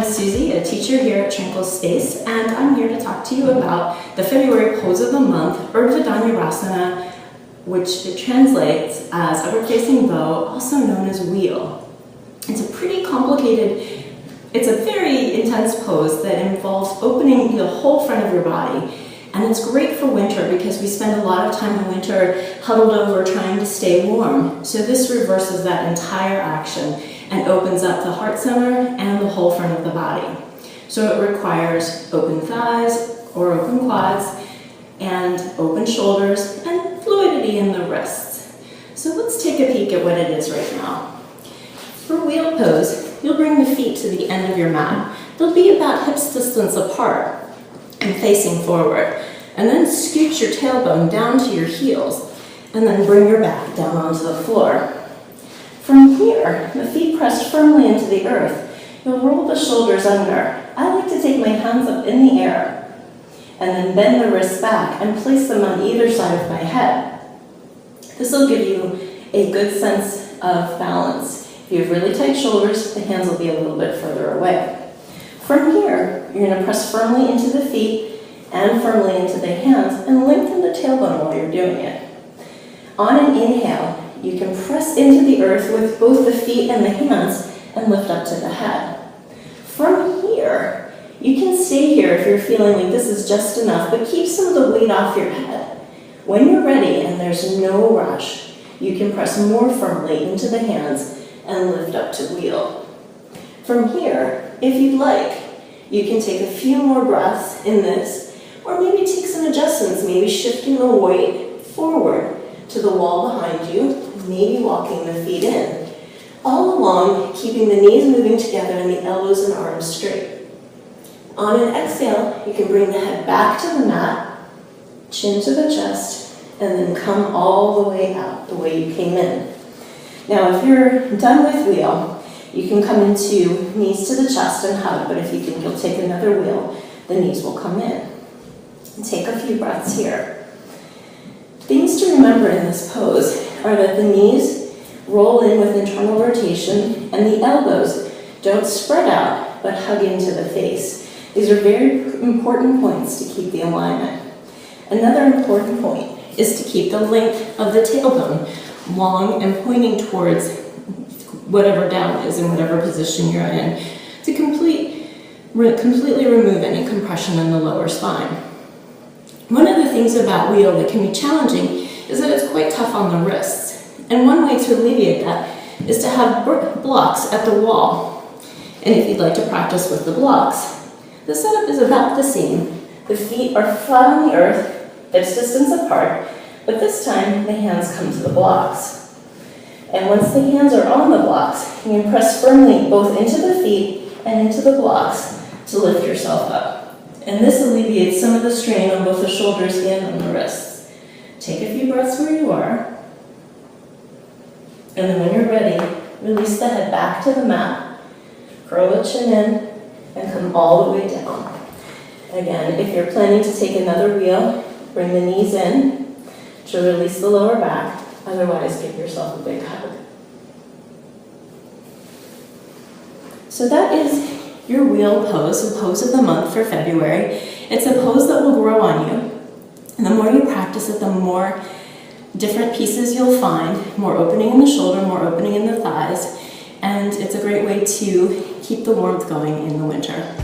is Susie, a teacher here at Tranquil Space, and I'm here to talk to you about the February pose of the month, Urdhva Dhanurasana, which it translates as upward-facing bow, also known as wheel. It's a pretty complicated, it's a very intense pose that involves opening the whole front of your body. And it's great for winter because we spend a lot of time in winter huddled over trying to stay warm. So this reverses that entire action and opens up the heart center and the whole front of the body. So it requires open thighs or open quads and open shoulders and fluidity in the wrists. So let's take a peek at what it is right now. For wheel pose, you'll bring the feet to the end of your mat. They'll be about hips distance apart and facing forward. And then scoot your tailbone down to your heels and then bring your back down onto the floor. From here, the feet pressed firmly into the earth. You'll roll the shoulders under. I like to take my hands up in the air and then bend the wrists back and place them on either side of my head. This will give you a good sense of balance. If you have really tight shoulders, the hands will be a little bit further away. From here, you're going to press firmly into the feet and firmly into the hands and lengthen the tailbone while you're doing it. On an inhale, you can press into the earth with both the feet and the hands and lift up to the head. From here, you can stay here if you're feeling like this is just enough, but keep some of the weight off your head. When you're ready and there's no rush, you can press more firmly into the hands and lift up to wheel. From here, if you'd like, you can take a few more breaths in this, or maybe take some adjustments, maybe shifting the weight forward to the wall behind you, maybe walking the feet in. All along, keeping the knees moving together and the elbows and arms straight. On an exhale, you can bring the head back to the mat, chin to the chest, and then come all the way out the way you came in. Now, if you're done with wheel, you can come into knees to the chest and hug, but if you think you'll take another wheel, the knees will come in. And take a few breaths here. Things to remember in this pose are that the knees roll in with internal rotation and the elbows don't spread out but hug into the face. These are very important points to keep the alignment. Another important point is to keep the length of the tailbone long and pointing towards whatever down is in whatever position you're in to completely remove any compression in the lower spine. One of the things about wheel that can be challenging is that it's quite tough on the wrists. And one way to alleviate that is to have blocks at the wall. And if you'd like to practice with the blocks, the setup is about the same. The feet are flat on the earth, hips distance apart, but this time the hands come to the blocks. And once the hands are on the blocks, you can press firmly both into the feet and into the blocks to lift yourself up. And this alleviates some of the strain on both the shoulders and on the wrists. Take a few breaths where you are. And then when you're ready, release the head back to the mat, curl the chin in, and come all the way down. Again, if you're planning to take another wheel, bring the knees in to release the lower back. Otherwise, give yourself a big hug. So that is your wheel pose, the pose of the month for February. It's a pose that will grow on you. And the more you practice it, the more different pieces you'll find, more opening in the shoulder, more opening in the thighs. And it's a great way to keep the warmth going in the winter.